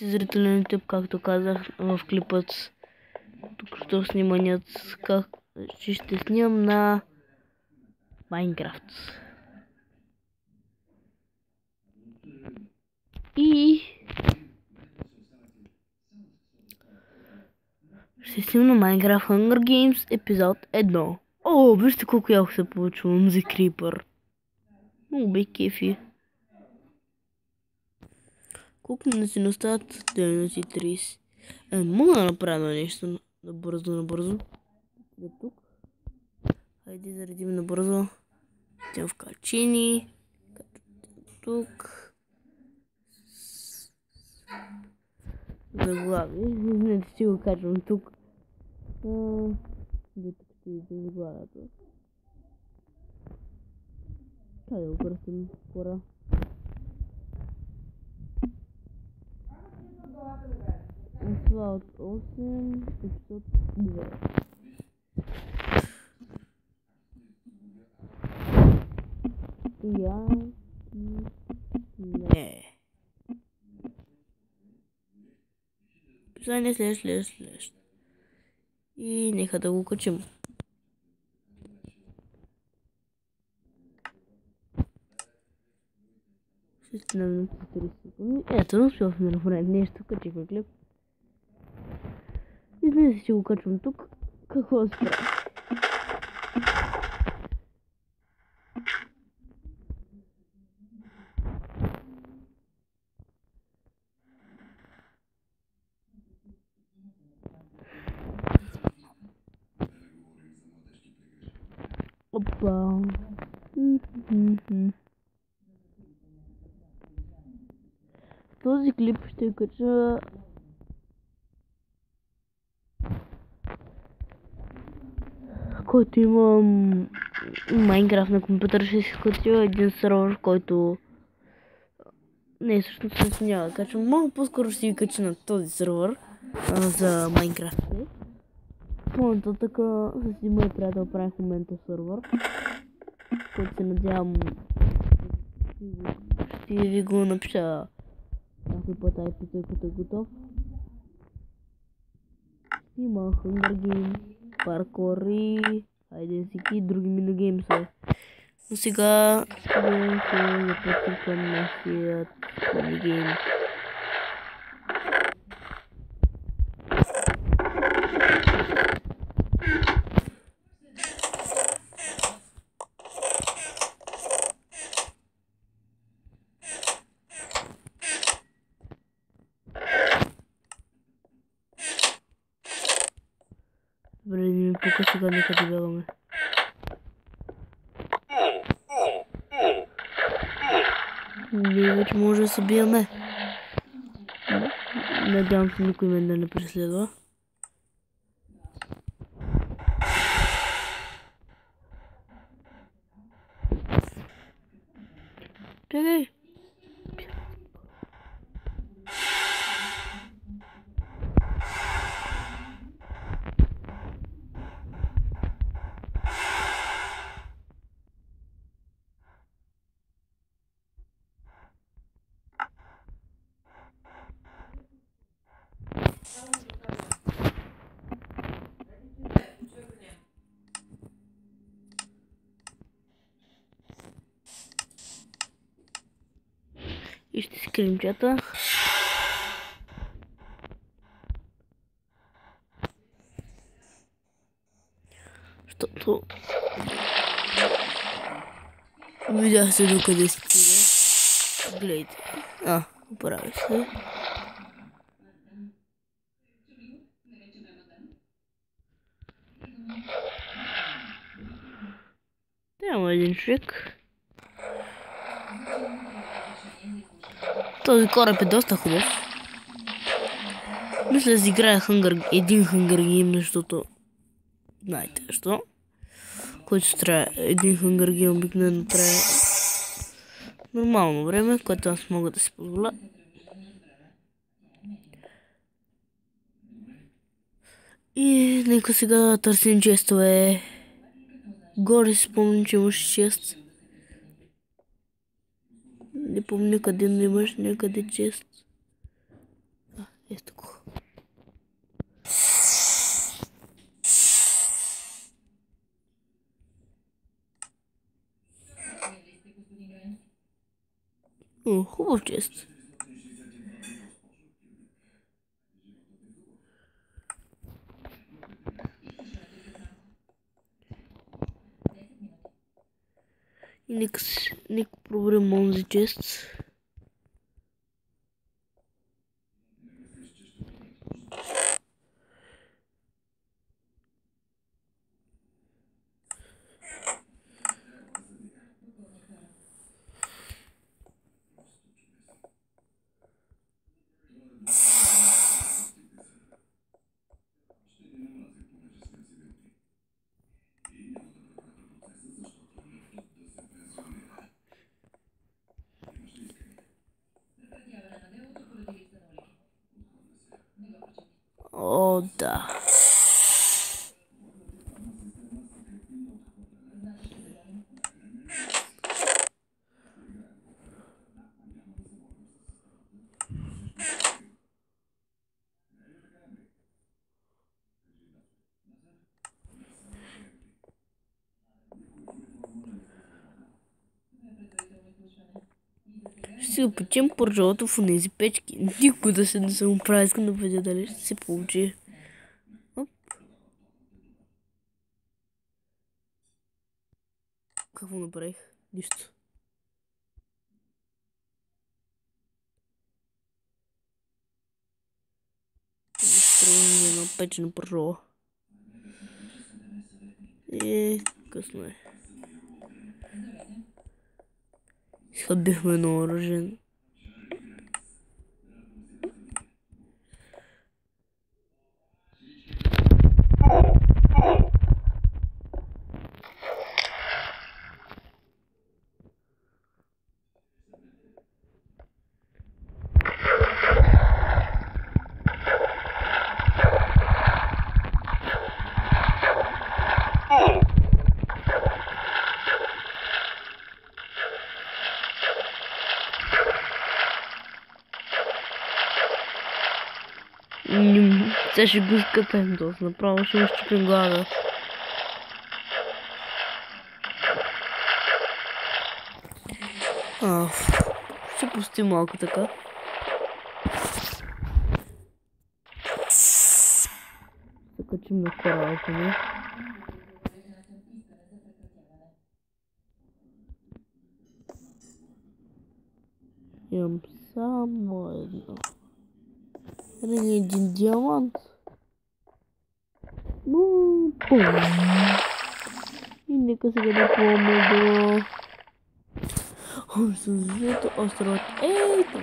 зрители на YouTube, както казах в клипът, току-що сниманят, как ще снимам на Майнкрафт. И ще снимам на Minecraft Hunger Games епизод 1. О, вижте колко яко се получвам за крипър. Много бе кефи. Колко минути не остават? 2 минути 30. Мога да направя нещо набързо. Да тук. Хайде заредим набързо. Тем в качини. Тук. Заглави. Не ще го качвам тук. Де тук ще видите заглавието. Хайде да го кръстим хора. Това от 8, епизод 2. Не. Писание след. И нека да го качим. Ще на 30 секунди. Ето, успяхме да направим нещо, качихме клип. И днес ще го качвам тук. Какво да спра? Опа. Този клип ще кача който имам Майнкрафт на компютър, ще си кача един сервер, който не, всъщност няма да качвам. Много по-скоро ще ви кача на този сервер за Майнкрафт. По-нататък с моя приятел правих в момента сервер, който се надявам ще ви го напиша някой път IP, като е готов. Има Hunger Game, паркур и хайденсики и други минигеймсове. Но сега ще се започнем към нашият минигейм. Добре, не ми пука, сега нека да бягаме. Ние вече може да се биеме. Надявам се никой мен да не преследва. Чакай! И ще скрим чата. Защото видях се докъде стига. Гледайте. Оправи се. Няма един човек. Този кораб е доста хубав. Мисля да си играя един Hunger Game, защото знаете защо. Който трябва един Hunger Game обикновено трябва нормално време, което аз мога да си позволя. И нека сега търсим честове. Горе си спомням, че имаш чест. Не помня къде не имаш някъде чест. О, хубав чест. И нека проверим онзи чест. О, да. Ще си опечем пържолото в тези печки. Никой да се не съм прави, искам да видя дали ще се получи. Оп. Какво направих? Нищо. Строим едно печено пържола. Късно е. Изхъбихме едно оръжие. Сега ще го изкъпем доста, направо ще му щупим глава. Ще пустим малко така. Ще качим на коралата ми. Имам само едно. Един диамант. И нека сега да плуваме до... Обсъждането островът. Ето!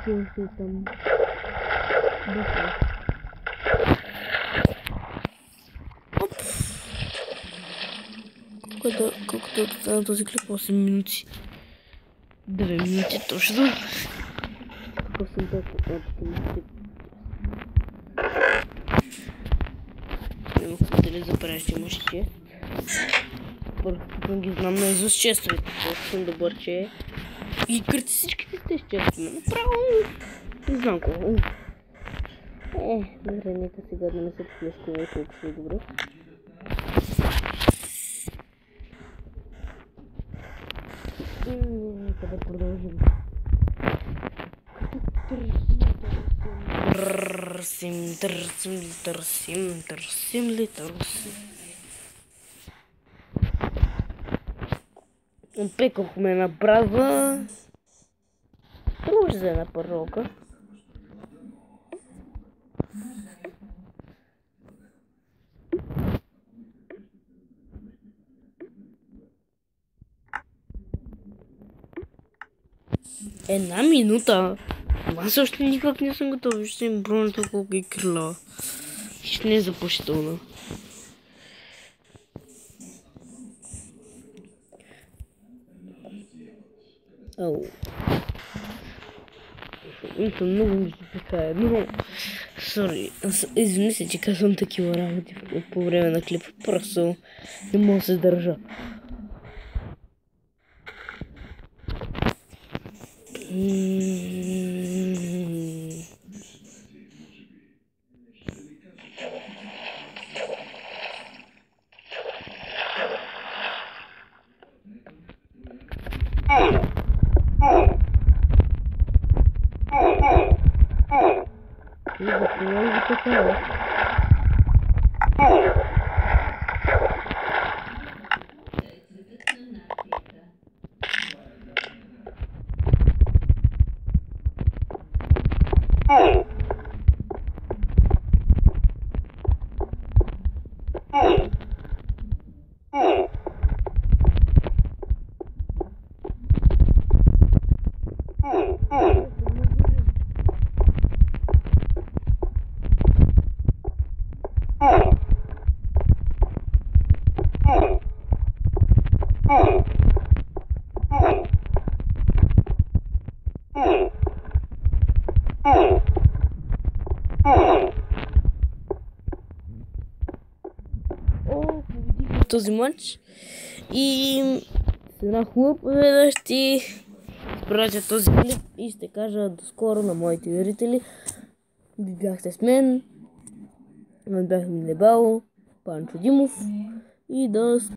Ето там. Оп! Колкото остана този клип? 8 минути. 2 минути точно. Какъв съм толкова минути. Не мога дали забравя, че имаш чест. Първо ги знам наизуст честовете. Толкова съм добър, че и крити всичките сте с честове. Направо не знам какво. Добре, нека сега да не се поплескаме колко е добре. Нека да продължим. Търсим ли? Опекохме една браза. Може за една пържолка. Една минута. Аз още никак не съм готов. Ще им бронята колко е крила. Ще не е запушителна. Ау. Това много ми се пикае. Но... Сори. Извини се, че казвам такива работи по време на клипа. Просто не мога да се държа. Този матч и с една хубава победа ще изпратя този клип и ще кажа до скоро на моите зрители. Бяхте с мен, бяхме Небало, Панчо Димов и до